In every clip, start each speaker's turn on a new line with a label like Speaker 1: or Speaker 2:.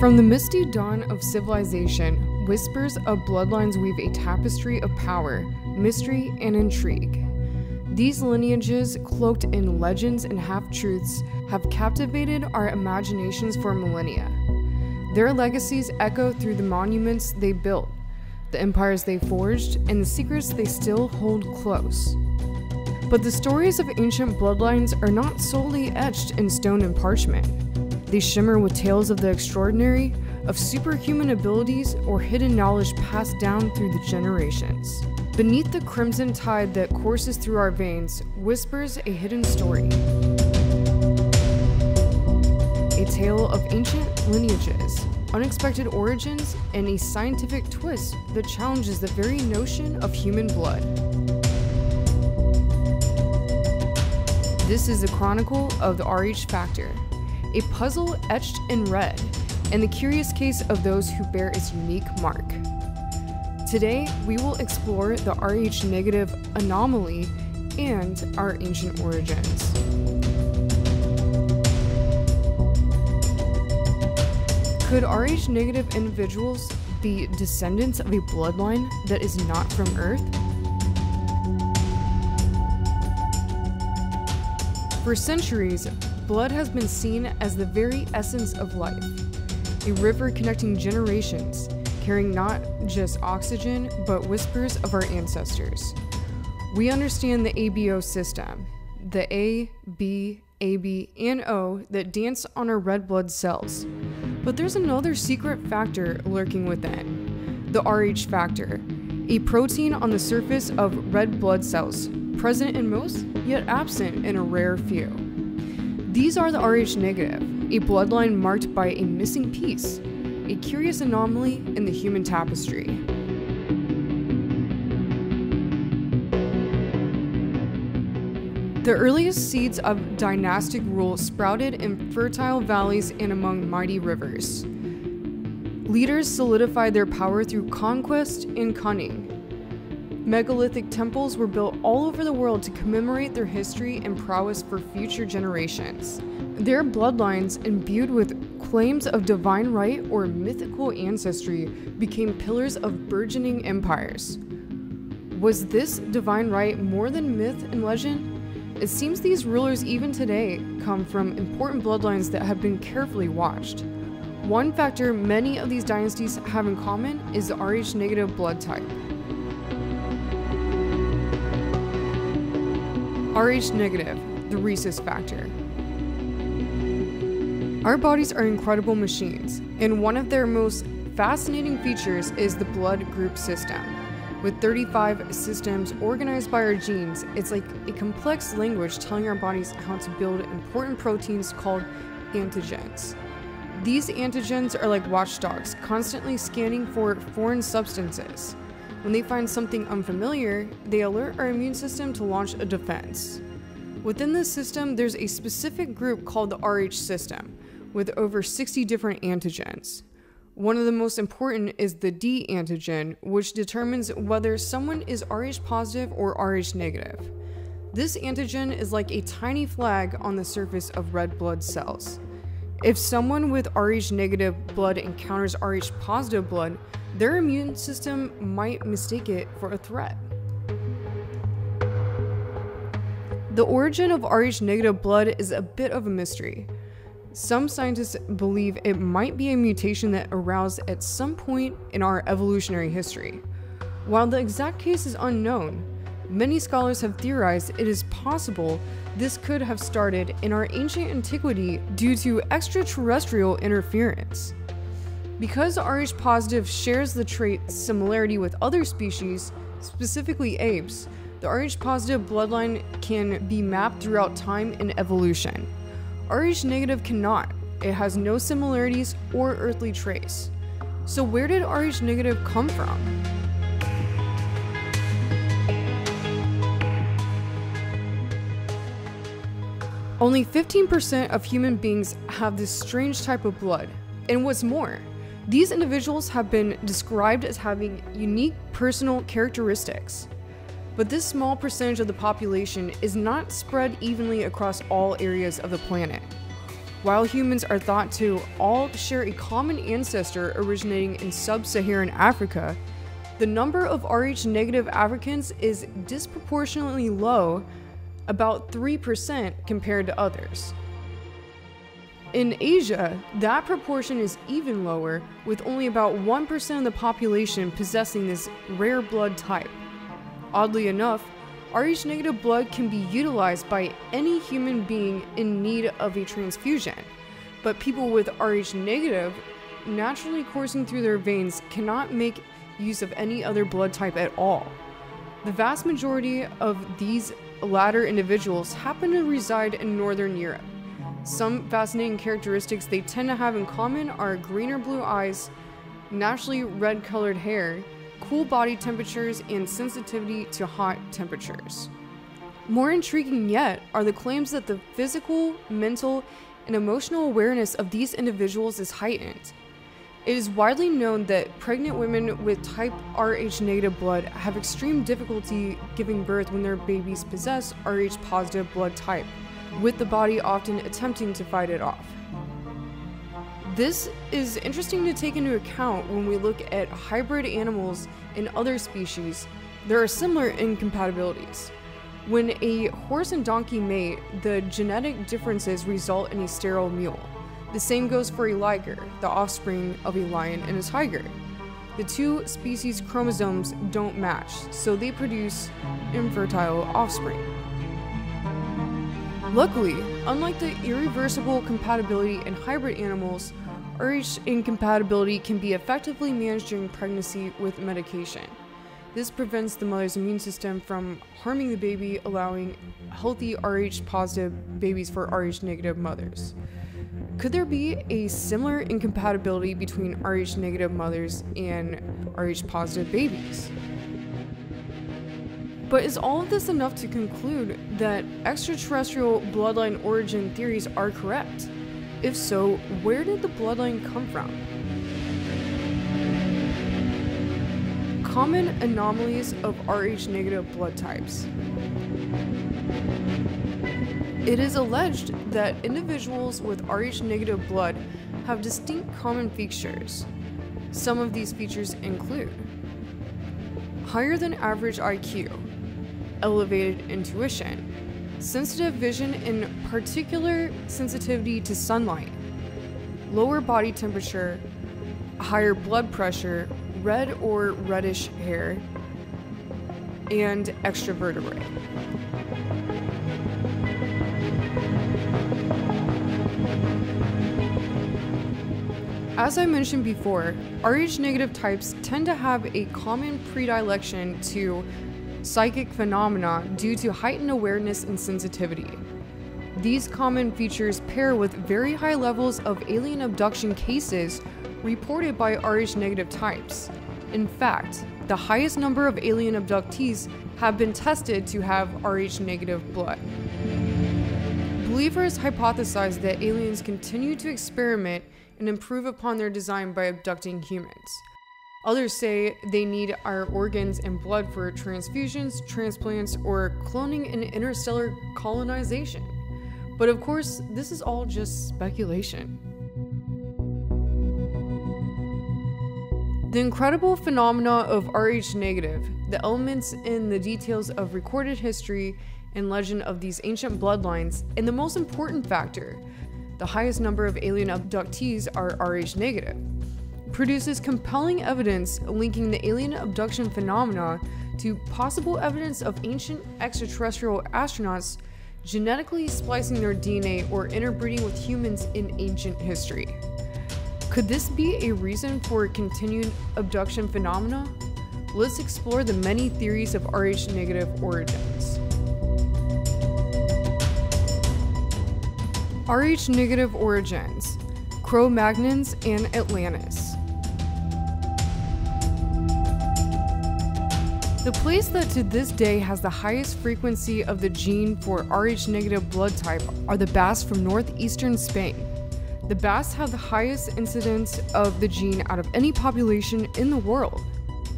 Speaker 1: From the misty dawn of civilization, whispers of bloodlines weave a tapestry of power, mystery, and intrigue. These lineages, cloaked in legends and half-truths, have captivated our imaginations for millennia. Their legacies echo through the monuments they built, the empires they forged, and the secrets they still hold close. But the stories of ancient bloodlines are not solely etched in stone and parchment. They shimmer with tales of the extraordinary, of superhuman abilities, or hidden knowledge passed down through the generations. Beneath the crimson tide that courses through our veins whispers a hidden story. A tale of ancient lineages, unexpected origins, and a scientific twist that challenges the very notion of human blood. This is the Chronicle of the RH Factor, a puzzle etched in red, and the curious case of those who bear its unique mark. Today, we will explore the RH negative anomaly and our ancient origins. Could RH negative individuals be descendants of a bloodline that is not from Earth? For centuries, blood has been seen as the very essence of life, a river connecting generations, carrying not just oxygen, but whispers of our ancestors. We understand the ABO system, the A, B, AB, and O that dance on our red blood cells. But there's another secret factor lurking within, the RH factor, a protein on the surface of red blood cells, present in most, yet absent in a rare few. These are the RH negative, a bloodline marked by a missing piece, a curious anomaly in the human tapestry. The earliest seeds of dynastic rule sprouted in fertile valleys and among mighty rivers. Leaders solidified their power through conquest and cunning. Megalithic temples were built all over the world to commemorate their history and prowess for future generations. Their bloodlines, imbued with claims of divine right or mythical ancestry, became pillars of burgeoning empires. Was this divine right more than myth and legend? It seems these rulers even today come from important bloodlines that have been carefully watched. One factor many of these dynasties have in common is the RH negative blood type. RH negative, the rhesus factor. Our bodies are incredible machines, and one of their most fascinating features is the blood group system. With 35 systems organized by our genes, it's like a complex language telling our bodies how to build important proteins called antigens. These antigens are like watchdogs, constantly scanning for foreign substances. When they find something unfamiliar, they alert our immune system to launch a defense. Within this system, there's a specific group called the RH system, with over 60 different antigens. One of the most important is the D antigen, which determines whether someone is RH positive or RH negative. This antigen is like a tiny flag on the surface of red blood cells. If someone with RH negative blood encounters RH positive blood, their immune system might mistake it for a threat. The origin of RH negative blood is a bit of a mystery. Some scientists believe it might be a mutation that aroused at some point in our evolutionary history. While the exact case is unknown, many scholars have theorized it is possible this could have started in our ancient antiquity due to extraterrestrial interference. Because RH positive shares the trait similarity with other species, specifically apes, the RH positive bloodline can be mapped throughout time and evolution. RH negative cannot. It has no similarities or earthly trace. So where did RH negative come from? Only 15% of human beings have this strange type of blood. And what's more, these individuals have been described as having unique personal characteristics. But this small percentage of the population is not spread evenly across all areas of the planet. While humans are thought to all share a common ancestor originating in sub-Saharan Africa, the number of Rh negative Africans is disproportionately low, about 3% compared to others. In Asia, that proportion is even lower, with only about 1% of the population possessing this rare blood type. Oddly enough, Rh negative blood can be utilized by any human being in need of a transfusion, but people with Rh negative naturally coursing through their veins cannot make use of any other blood type at all. The vast majority of these latter individuals happen to reside in Northern Europe. Some fascinating characteristics they tend to have in common are green or blue eyes, naturally red-colored hair, cool body temperatures, and sensitivity to hot temperatures. More intriguing yet are the claims that the physical, mental, and emotional awareness of these individuals is heightened. It is widely known that pregnant women with type Rh negative blood have extreme difficulty giving birth when their babies possess Rh positive blood type, with the body often attempting to fight it off. This is interesting to take into account when we look at hybrid animals and other species. There are similar incompatibilities. When a horse and donkey mate, the genetic differences result in a sterile mule. The same goes for a liger, the offspring of a lion and a tiger. The two species' chromosomes don't match, so they produce infertile offspring. Luckily, unlike the irreversible compatibility in hybrid animals, Rh incompatibility can be effectively managed during pregnancy with medication. This prevents the mother's immune system from harming the baby, allowing healthy Rh positive babies for Rh negative mothers. Could there be a similar incompatibility between Rh negative mothers and Rh positive babies? But is all of this enough to conclude that extraterrestrial bloodline origin theories are correct? If so, where did the bloodline come from? Common anomalies of Rh negative blood types. It is alleged that individuals with Rh negative blood have distinct common features. Some of these features include higher than average IQ, elevated intuition, sensitive vision and particular sensitivity to sunlight, lower body temperature, higher blood pressure, red or reddish hair, and extra vertebrae. As I mentioned before, Rh negative types tend to have a common predilection to psychic phenomena due to heightened awareness and sensitivity. These common features pair with very high levels of alien abduction cases reported by Rh negative types. In fact, the highest number of alien abductees have been tested to have Rh negative blood. Believers hypothesize that aliens continue to experiment and improve upon their design by abducting humans. Others say they need our organs and blood for transfusions, transplants, or cloning and interstellar colonization. But of course, this is all just speculation. The incredible phenomena of Rh negative, the elements in the details of recorded history and legend of these ancient bloodlines, and the most important factor, the highest number of alien abductees are Rh negative, produces compelling evidence linking the alien abduction phenomena to possible evidence of ancient extraterrestrial astronauts genetically splicing their DNA or interbreeding with humans in ancient history. Could this be a reason for continued abduction phenomena? Let's explore the many theories of Rh negative origins. Rh negative origins, Cro-Magnons and Atlantis. The place that to this day has the highest frequency of the gene for Rh negative blood type are the Basques from northeastern Spain. The Basques have the highest incidence of the gene out of any population in the world.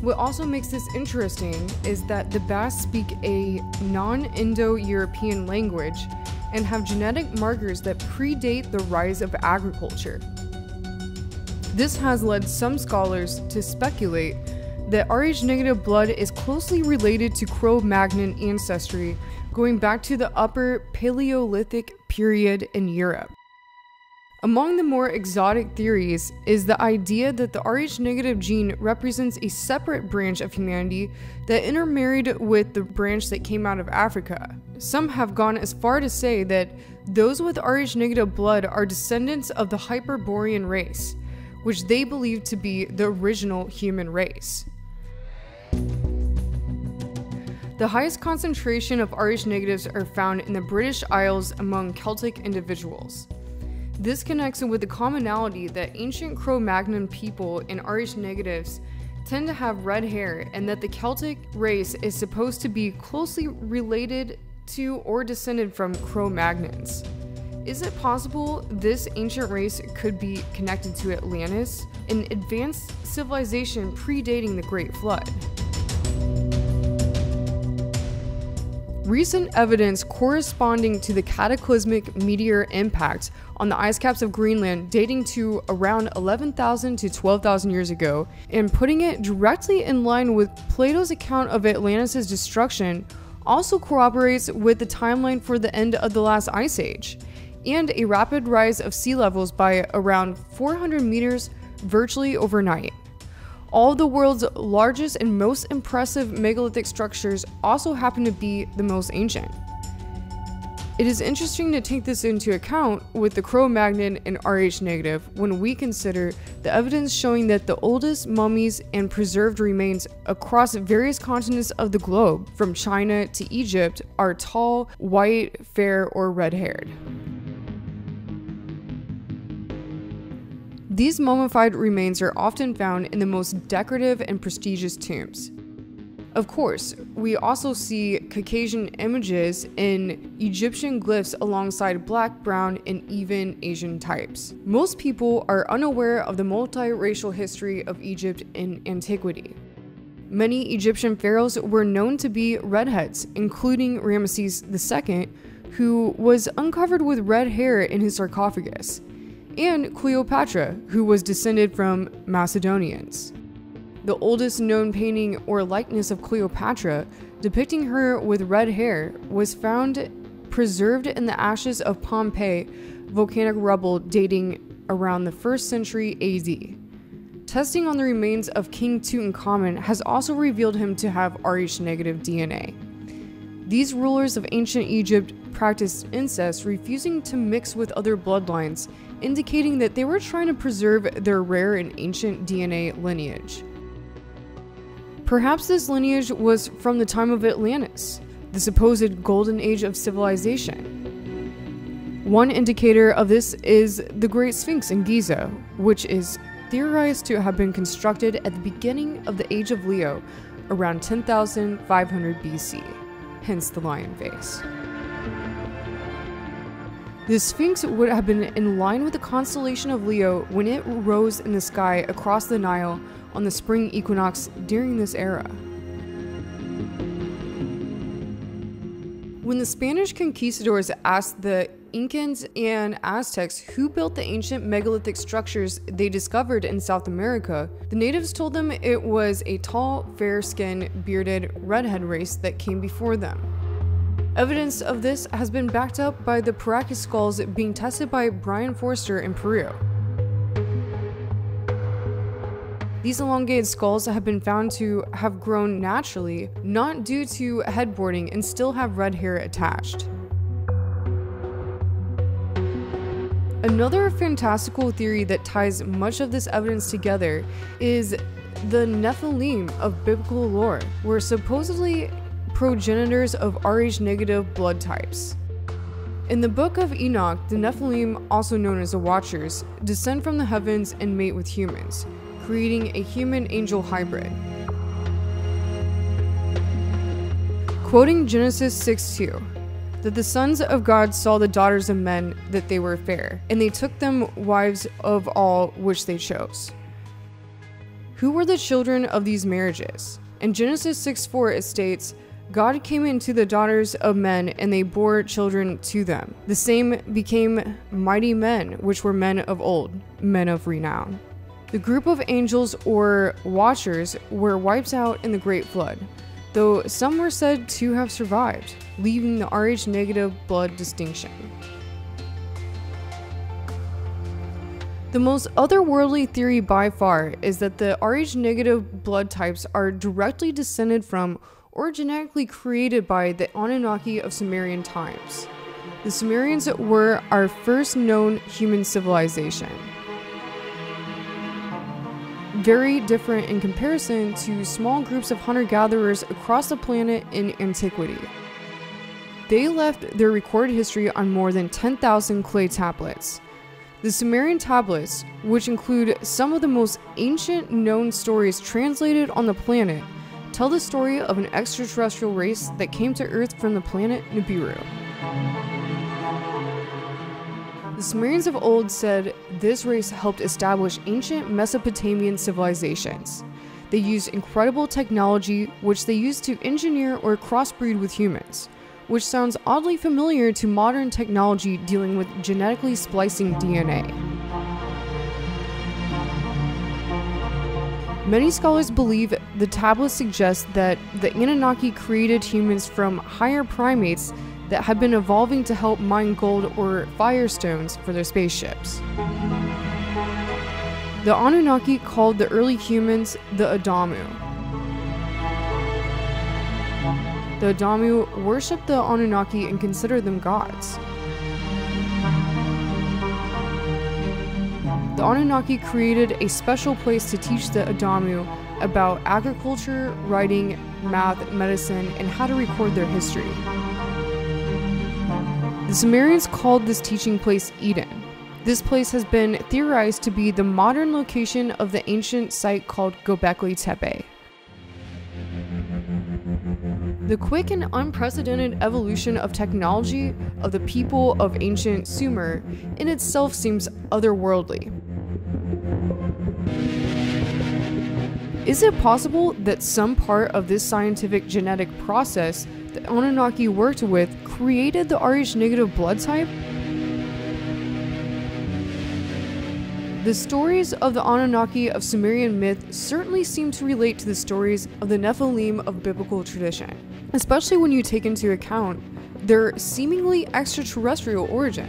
Speaker 1: What also makes this interesting is that the Basques speak a non-Indo-European language and have genetic markers that predate the rise of agriculture. This has led some scholars to speculate that Rh-negative blood is closely related to Cro-Magnon ancestry, going back to the Upper Paleolithic period in Europe. Among the more exotic theories is the idea that the Rh-negative gene represents a separate branch of humanity that intermarried with the branch that came out of Africa. Some have gone as far to say that those with Rh-negative blood are descendants of the Hyperborean race, which they believe to be the original human race. The highest concentration of Rh-negatives are found in the British Isles among Celtic individuals. This connects with the commonality that ancient Cro-Magnon people and Rh-negatives tend to have red hair, and that the Celtic race is supposed to be closely related to or descended from Cro-Magnons. Is it possible this ancient race could be connected to Atlantis, an advanced civilization predating the Great Flood? Recent evidence corresponding to the cataclysmic meteor impact on the ice caps of Greenland dating to around 11,000 to 12,000 years ago, and putting it directly in line with Plato's account of Atlantis' destruction, also corroborates with the timeline for the end of the last ice age, and a rapid rise of sea levels by around 400 meters virtually overnight. All of the world's largest and most impressive megalithic structures also happen to be the most ancient. It is interesting to take this into account with the Cro-Magnon and Rh-negative when we consider the evidence showing that the oldest mummies and preserved remains across various continents of the globe, from China to Egypt, are tall, white, fair, or red-haired. These mummified remains are often found in the most decorative and prestigious tombs. Of course, we also see Caucasian images in Egyptian glyphs alongside black, brown, and even Asian types. Most people are unaware of the multiracial history of Egypt in antiquity. Many Egyptian pharaohs were known to be redheads, including Ramesses II, who was uncovered with red hair in his sarcophagus, and Cleopatra, who was descended from Macedonians. The oldest known painting or likeness of Cleopatra, depicting her with red hair, was found preserved in the ashes of Pompeii volcanic rubble dating around the 1st century AD. Testing on the remains of King Tutankhamun has also revealed him to have Rh-negative DNA. These rulers of ancient Egypt practiced incest, refusing to mix with other bloodlines, indicating that they were trying to preserve their rare and ancient DNA lineage. Perhaps this lineage was from the time of Atlantis, the supposed golden age of civilization. One indicator of this is the Great Sphinx in Giza, which is theorized to have been constructed at the beginning of the Age of Leo, around 10,500 BC, hence the lion face. The Sphinx would have been in line with the constellation of Leo when it rose in the sky across the Nile on the spring equinox during this era. When the Spanish conquistadors asked the Incans and Aztecs who built the ancient megalithic structures they discovered in South America, the natives told them it was a tall, fair-skinned, bearded, redhead race that came before them. Evidence of this has been backed up by the Paracas skulls being tested by Brian Forster in Peru. These elongated skulls have been found to have grown naturally, not due to headboarding, and still have red hair attached. Another fantastical theory that ties much of this evidence together is the Nephilim of biblical lore, were supposedly progenitors of Rh-negative blood types. In the Book of Enoch, the Nephilim, also known as the Watchers, descend from the heavens and mate with humans, creating a human-angel hybrid. Quoting Genesis 6:2, that the sons of God saw the daughters of men, that they were fair, and they took them wives of all which they chose. Who were the children of these marriages? In Genesis 6:4 it states, God came into the daughters of men, and they bore children to them. The same became mighty men, which were men of old, men of renown. The group of angels or watchers were wiped out in the Great Flood, though some were said to have survived, leaving the Rh- blood distinction. The most otherworldly theory by far is that the Rh- blood types are directly descended from or genetically created by the Anunnaki of Sumerian times. The Sumerians were our first known human civilization. Very different in comparison to small groups of hunter-gatherers across the planet in antiquity. They left their recorded history on more than 10,000 clay tablets. The Sumerian tablets, which include some of the most ancient known stories translated on the planet, tell the story of an extraterrestrial race that came to Earth from the planet Nibiru. The Sumerians of old said this race helped establish ancient Mesopotamian civilizations. They used incredible technology which they used to engineer or crossbreed with humans, which sounds oddly familiar to modern technology dealing with genetically splicing DNA. Many scholars believe the tablets suggest that the Anunnaki created humans from higher primates that had been evolving to help mine gold or firestones for their spaceships. The Anunnaki called the early humans the Adamu. The Adamu worshipped the Anunnaki and considered them gods. The Anunnaki created a special place to teach the Adamu about agriculture, writing, math, medicine, and how to record their history. The Sumerians called this teaching place Eden. This place has been theorized to be the modern location of the ancient site called Göbekli Tepe. The quick and unprecedented evolution of technology of the people of ancient Sumer in itself seems otherworldly. Is it possible that some part of this scientific genetic process the Anunnaki worked with created the Rh- blood type? The stories of the Anunnaki of Sumerian myth certainly seem to relate to the stories of the Nephilim of biblical tradition, especially when you take into account their seemingly extraterrestrial origin.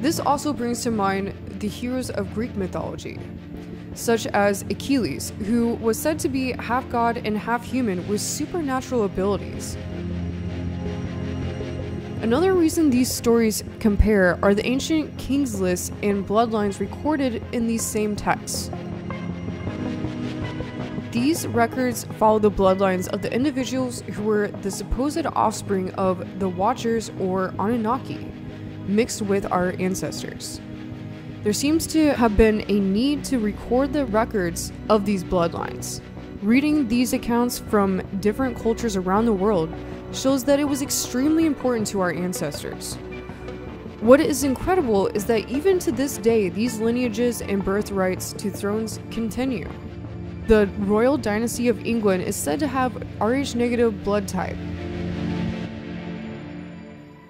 Speaker 1: This also brings to mind the heroes of Greek mythology, such as Achilles, who was said to be half god and half human with supernatural abilities. Another reason these stories compare are the ancient kings lists and bloodlines recorded in these same texts. These records follow the bloodlines of the individuals who were the supposed offspring of the Watchers or Anunnaki, mixed with our ancestors. There seems to have been a need to record the records of these bloodlines. Reading these accounts from different cultures around the world shows that it was extremely important to our ancestors. What is incredible is that even to this day, these lineages and birthrights to thrones continue. The royal dynasty of England is said to have Rh- blood type.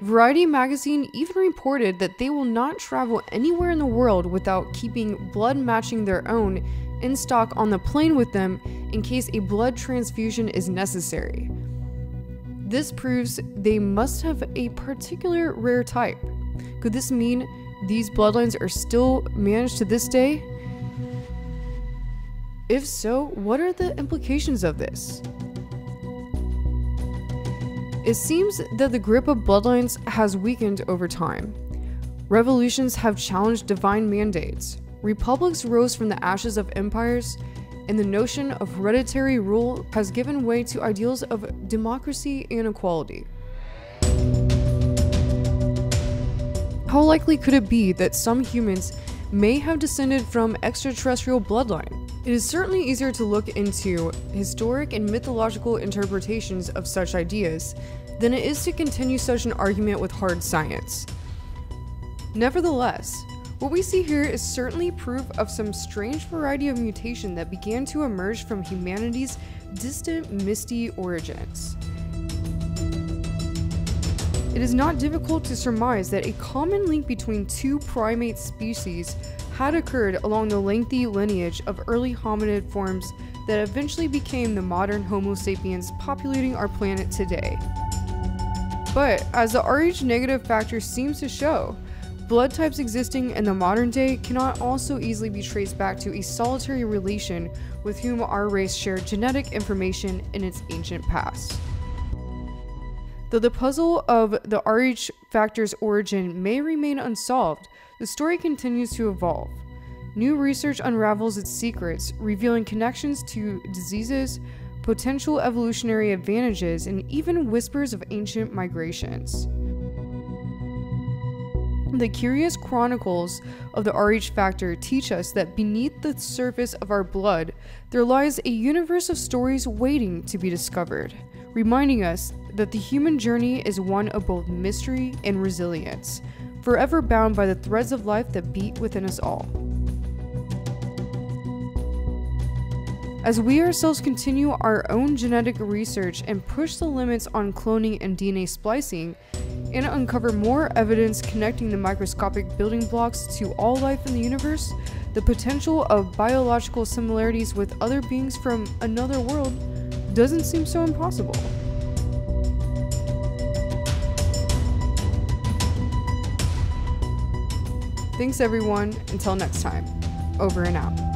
Speaker 1: Variety magazine even reported that they will not travel anywhere in the world without keeping blood matching their own in stock on the plane with them in case a blood transfusion is necessary. This proves they must have a particular rare type. Could this mean these bloodlines are still managed to this day? If so, what are the implications of this? It seems that the grip of bloodlines has weakened over time. Revolutions have challenged divine mandates. Republics rose from the ashes of empires, and the notion of hereditary rule has given way to ideals of democracy and equality. How likely could it be that some humans may have descended from extraterrestrial bloodline? It is certainly easier to look into historic and mythological interpretations of such ideas than it is to continue such an argument with hard science. Nevertheless, What we see here is certainly proof of some strange variety of mutation that began to emerge from humanity's distant, misty origins. It is not difficult to surmise that a common link between two primate species had occurred along the lengthy lineage of early hominid forms that eventually became the modern Homo sapiens populating our planet today. But as the Rh negative factor seems to show, blood types existing in the modern day cannot also easily be traced back to a solitary relation with whom our race shared genetic information in its ancient past. Though the puzzle of the Rh factor's origin may remain unsolved, the story continues to evolve. New research unravels its secrets, revealing connections to diseases, potential evolutionary advantages, and even whispers of ancient migrations. The curious chronicles of the Rh factor teach us that beneath the surface of our blood, there lies a universe of stories waiting to be discovered, reminding us that the human journey is one of both mystery and resilience, forever bound by the threads of life that beat within us all. As we ourselves continue our own genetic research and push the limits on cloning and DNA splicing, and uncover more evidence connecting the microscopic building blocks to all life in the universe, the potential of biological similarities with other beings from another world doesn't seem so impossible. Thanks everyone, until next time, over and out.